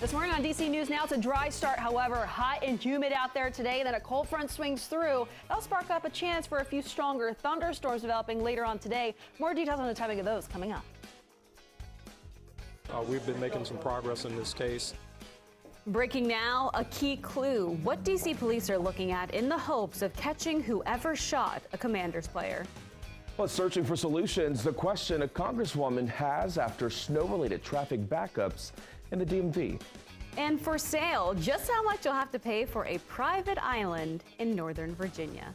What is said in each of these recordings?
This morning on DC News Now, it's a dry start. However, hot and humid out there today. Then a cold front swings through. That'll spark up a chance for a few stronger thunderstorms developing later on today. More details on the timing of those coming up. We've been making some progress in this case. Breaking now, a key clue. What DC police are looking at in the hopes of catching whoever shot a Commanders player. Well, searching for solutions, the question a congresswoman has after snow-related traffic backups in the DMV. And for sale, just how much you'll have to pay for a private island in Northern Virginia.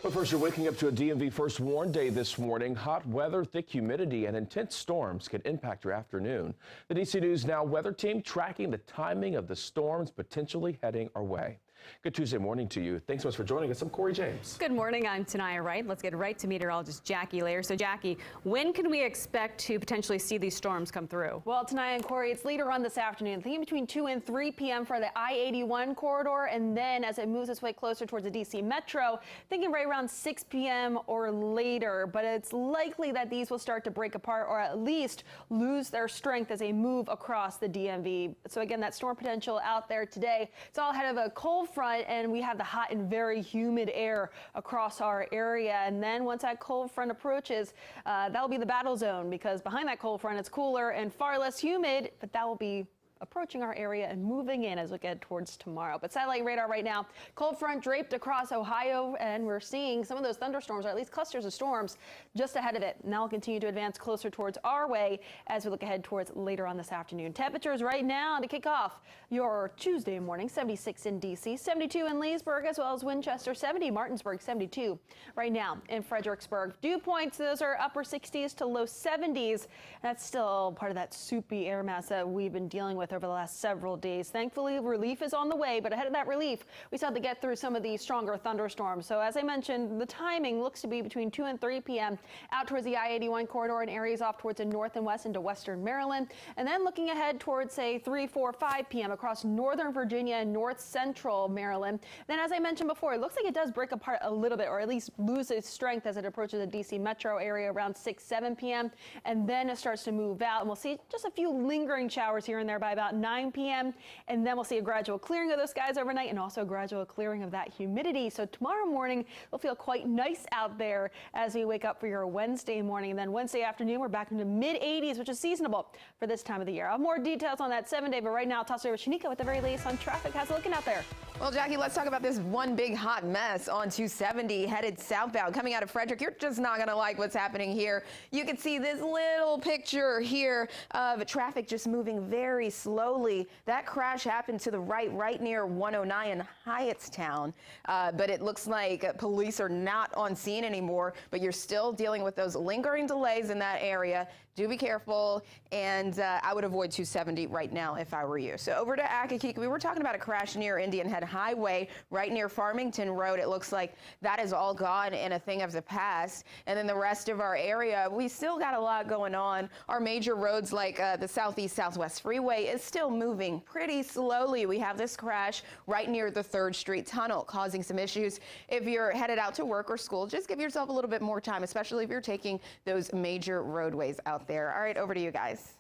But first, you're waking up to a DMV first warn day this morning. Hot weather, thick humidity, and intense storms could impact your afternoon. The DC News Now weather team tracking the timing of the storms potentially heading our way. Good Tuesday morning to you. Thanks so much for joining us. I'm Corey James. Good morning. I'm Tanaya Wright. Let's get right to meteorologist Jackie Layer. So, Jackie, when can we expect to potentially see these storms come through? Well, Tanaya and Corey, it's later on this afternoon, thinking between 2 and 3 p.m. for the I-81 corridor, and then as it moves its way closer towards the DC Metro, thinking right around 6 p.m. or later. But it's likely that these will start to break apart or at least lose their strength as they move across the DMV. So again, that storm potential out there today. It's all ahead of a cold front, and we have the hot and very humid air across our area. And then once that cold front approaches, that'll be the battle zone, because behind that cold front it's cooler and far less humid, but that will be approaching our area and moving in as we get towards tomorrow. But satellite radar right now, cold front draped across Ohio, and we're seeing some of those thunderstorms, or at least clusters of storms, just ahead of it. Now we'll continue to advance closer towards our way as we look ahead towards later on this afternoon. Temperatures right now to kick off your Tuesday morning: 76 in DC, 72 in Leesburg, as well as Winchester, 70, Martinsburg, 72 right now in Fredericksburg. Dew points, those are upper 60s to low 70s. That's still part of that soupy air mass that we've been dealing with over the last several days. Thankfully, relief is on the way, but ahead of that relief, we still have to get through some of these stronger thunderstorms. So as I mentioned, the timing looks to be between 2 and 3 p.m. out towards the I-81 corridor and areas off towards the north and west into western Maryland. And then looking ahead towards, say, 3, 4, 5 p.m. across northern Virginia and north central Maryland. Then, as I mentioned before, it looks like it does break apart a little bit, or at least lose its strength as it approaches the DC metro area around 6, 7 p.m. And then it starts to move out, and we'll see just a few lingering showers here and there by about 9 p.m. And then we'll see a gradual clearing of those skies overnight, and also a gradual clearing of that humidity. So tomorrow morning it'll feel quite nice out there as we wake up for your Wednesday morning. And then Wednesday afternoon, we're back into mid 80s, which is seasonable for this time of the year. I'll have more details on that 7-day, but right now I'll toss it over to Shanika with the very latest on traffic. How's it looking out there? Well, Jackie, let's talk about this one big hot mess on 270 headed southbound coming out of Frederick. You're just not going to like what's happening here. You can see this little picture here of traffic just moving very slowly. That crash happened to the right near 109 in Hyattstown. But it looks like police are not on scene anymore, but you're still dealing with those lingering delays in that area. Do be careful, and I would avoid 270 right now if I were you. So over to Accokeek, we were talking about a crash near Indian Head Highway, right near Farmington Road. It looks like that is all gone and a thing of the past. And then the rest of our area, we still got a lot going on. Our major roads like the Southeast-Southwest Freeway is still moving pretty slowly. We have this crash right near the 3rd Street Tunnel, causing some issues. If you're headed out to work or school, just give yourself a little bit more time, especially if you're taking those major roadways out there. All right, over to you guys.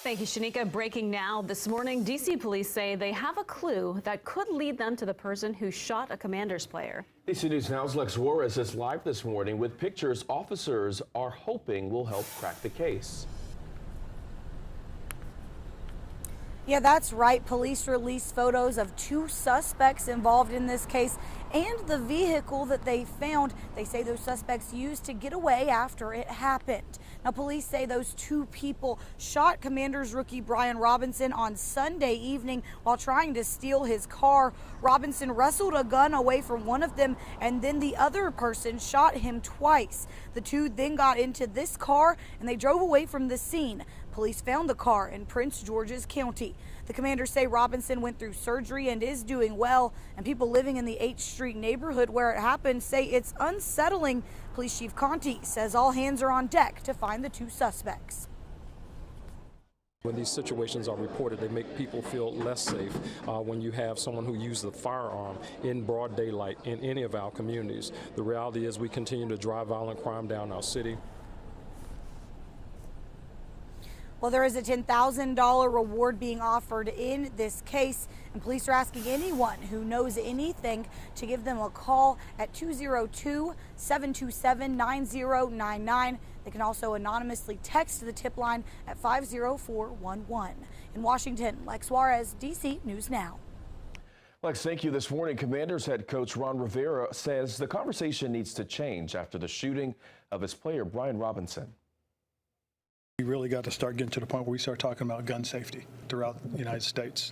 Thank you, Shanika. Breaking now this morning, DC police say they have a clue that could lead them to the person who shot a Commanders player. DC News Now's Lex Juarez is live this morning with pictures officers are hoping will help crack the case. Yeah, that's right. Police released photos of 2 suspects involved in this case and the vehicle that they found. They say those suspects used to get away after it happened. Now, police say those 2 people shot Commanders rookie Brian Robinson on Sunday evening while trying to steal his car. Robinson wrestled a gun away from one of them, and then the other person shot him twice. The 2 then got into this car and they drove away from the scene. Police found the car in Prince George's County. The Commanders say Robinson went through surgery and is doing well, and people living in the H Street neighborhood where it happened say it's unsettling. Police Chief Conti says all hands are on deck to find the 2 suspects. When these situations are reported, they make people feel less safe when you have someone who uses a firearm in broad daylight in any of our communities. The reality is we continue to drive violent crime down our city. Well, there is a $10,000 reward being offered in this case, and police are asking anyone who knows anything to give them a call at 202-727-9099. They can also anonymously text the tip line at 50411. In Washington, Lex Juarez, DC News Now. Lex, thank you. This morning, Commanders head coach Ron Rivera says the conversation needs to change after the shooting of his player Brian Robinson. We really got to start getting to the point where we start talking about gun safety throughout the United States.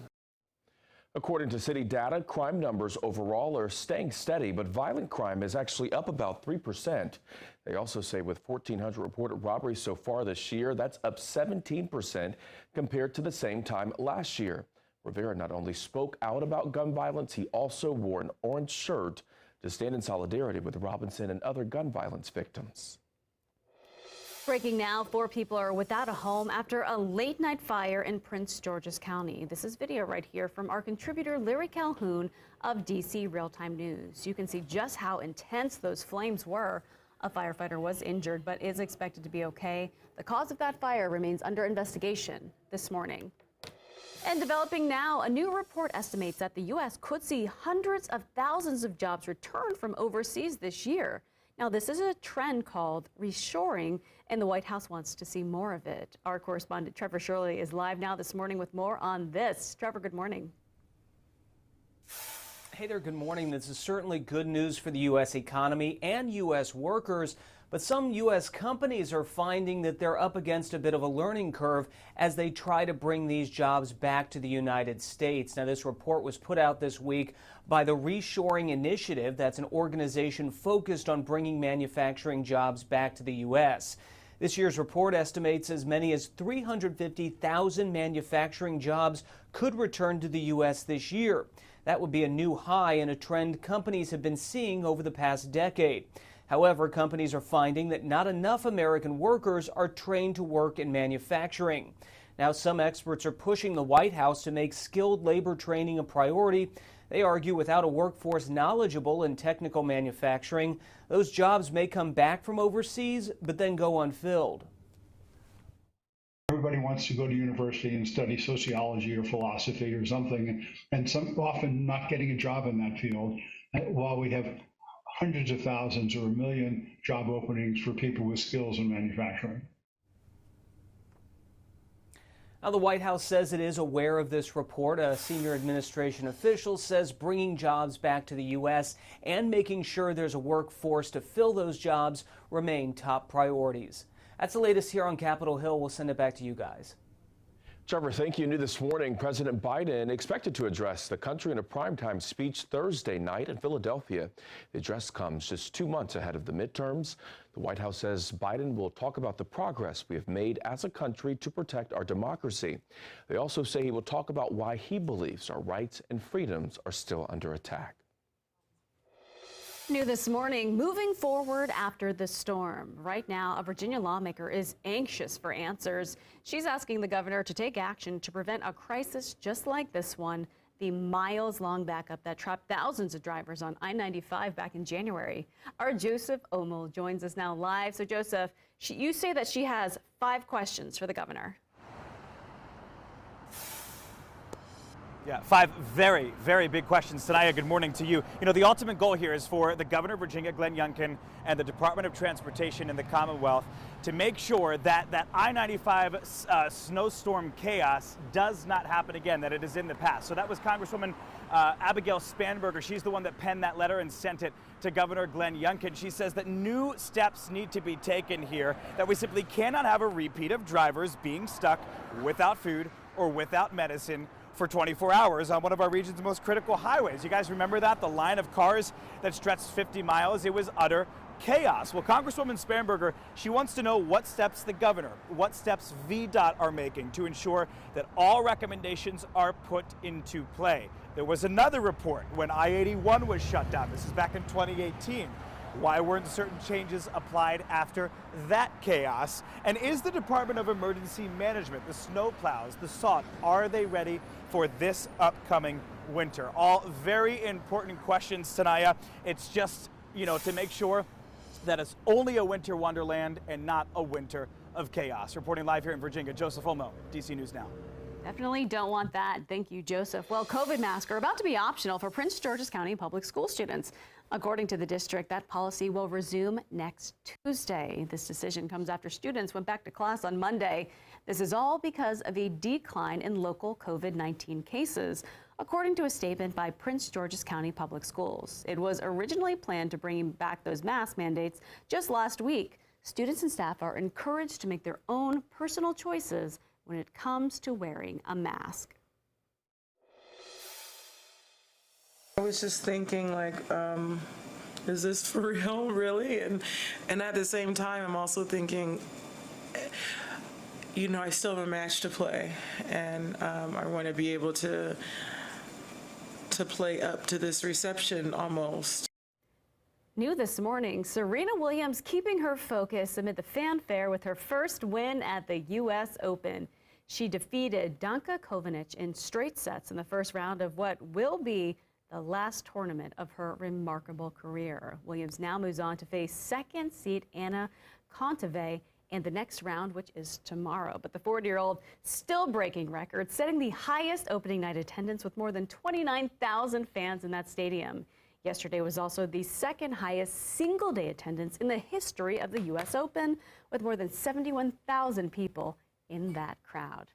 According to city data, crime numbers overall are staying steady, but violent crime is actually up about 3%. They also say with 1,400 reported robberies so far this year, that's up 17% compared to the same time last year. Rivera not only spoke out about gun violence, he also wore an orange shirt to stand in solidarity with Robinson and other gun violence victims. Breaking now, 4 people are without a home after a late-night fire in Prince George's County. This is video right here from our contributor Larry Calhoun of DC Real-Time News. You can see just how intense those flames were. A firefighter was injured but is expected to be okay. The cause of that fire remains under investigation this morning. And developing now, a new report estimates that the U.S. could see hundreds of thousands of jobs return from overseas this year. Now, this is a trend called reshoring, and the White House wants to see more of it. Our correspondent Trevor Shirley is live now this morning with more on this. Trevor, good morning. Hey there, good morning. This is certainly good news for the U.S. economy and U.S. workers, but some U.S. companies are finding that they're up against a bit of a learning curve as they try to bring these jobs back to the United States. Now, this report was put out this week by the Reshoring Initiative. That's an organization focused on bringing manufacturing jobs back to the U.S. This year's report estimates as many as 350,000 manufacturing jobs could return to the U.S. this year. That would be a new high and a trend companies have been seeing over the past decade. However, companies are finding that not enough American workers are trained to work in manufacturing. Now, some experts are pushing the White House to make skilled labor training a priority. They argue without a workforce knowledgeable in technical manufacturing, those jobs may come back from overseas, but then go unfilled. Everybody wants to go to university and study sociology or philosophy or something, and often not getting a job in that field, while we have hundreds of thousands or 1 million job openings for people with skills in manufacturing. Now, the White House says it is aware of this report. A senior administration official says bringing jobs back to the U.S. and making sure there's a workforce to fill those jobs remain top priorities. That's the latest here on Capitol Hill. We'll send it back to you guys. Trevor, thank you. New this morning, President Biden expected to address the country in a primetime speech Thursday night in Philadelphia. The address comes just 2 months ahead of the midterms. The White House says Biden will talk about the progress we have made as a country to protect our democracy. They also say he will talk about why he believes our rights and freedoms are still under attack. New this morning, moving forward after the storm. Right now, a Virginia lawmaker is anxious for answers. She's asking the governor to take action to prevent a crisis just like this one, the miles-long backup that trapped thousands of drivers on I-95 back in January. Our Joseph Omel joins us now live. So, Joseph, you say that she has 5 questions for the governor. Yeah, 5 very, very big questions. Tanaya, good morning to you. You know, the ultimate goal here is for the governor of Virginia, Glenn Youngkin, and the Department of Transportation in the Commonwealth to make sure that that I-95 snowstorm chaos does not happen again, that it is in the past. So that was Congresswoman Abigail Spanberger. She's the one that penned that letter and sent it to Governor Glenn Youngkin. She says that new steps need to be taken here, that we simply cannot have a repeat of drivers being stuck without food or without medicine for 24 hours on one of our region's most critical highways. You guys remember that? The line of cars that stretched 50 miles, it was utter chaos. Well, Congresswoman Spanberger, she wants to know what steps the governor, what steps VDOT are making to ensure that all recommendations are put into play. There was another report when I-81 was shut down. This is back in 2018. Why weren't certain changes applied after that chaos? And is the Department of Emergency Management, the snowplows, the SALT, are they ready for this upcoming winter? All very important questions, Tanaya. It's just, you know, to make sure that it's only a winter wonderland and not a winter of chaos. Reporting live here in Virginia, Joseph Olmo, DC News Now. Definitely don't want that. Thank you, Joseph. Well, COVID masks are about to be optional for Prince George's County public school students. According to the district, that policy will resume next Tuesday. This decision comes after students went back to class on Monday. This is all because of a decline in local COVID-19 cases, according to a statement by Prince George's County Public Schools. It was originally planned to bring back those mask mandates just last week. Students and staff are encouraged to make their own personal choices when it comes to wearing a mask. I was just thinking, like, is this for real, really? And at the same time, I'm also thinking, you know, I still have a match to play, and I want to be able to play up to this reception almost. New this morning, Serena Williams keeping her focus amid the fanfare with her first win at the U.S. Open. She defeated Danka Kovanic in straight sets in the first round of what will be the last tournament of her remarkable career. Williams now moves on to face second seed Anna Kontaveit in the next round, which is tomorrow. But the 40-year-old still breaking records, setting the highest opening night attendance with more than 29,000 fans in that stadium. Yesterday was also the second highest single-day attendance in the history of the U.S. Open, with more than 71,000 people in that crowd.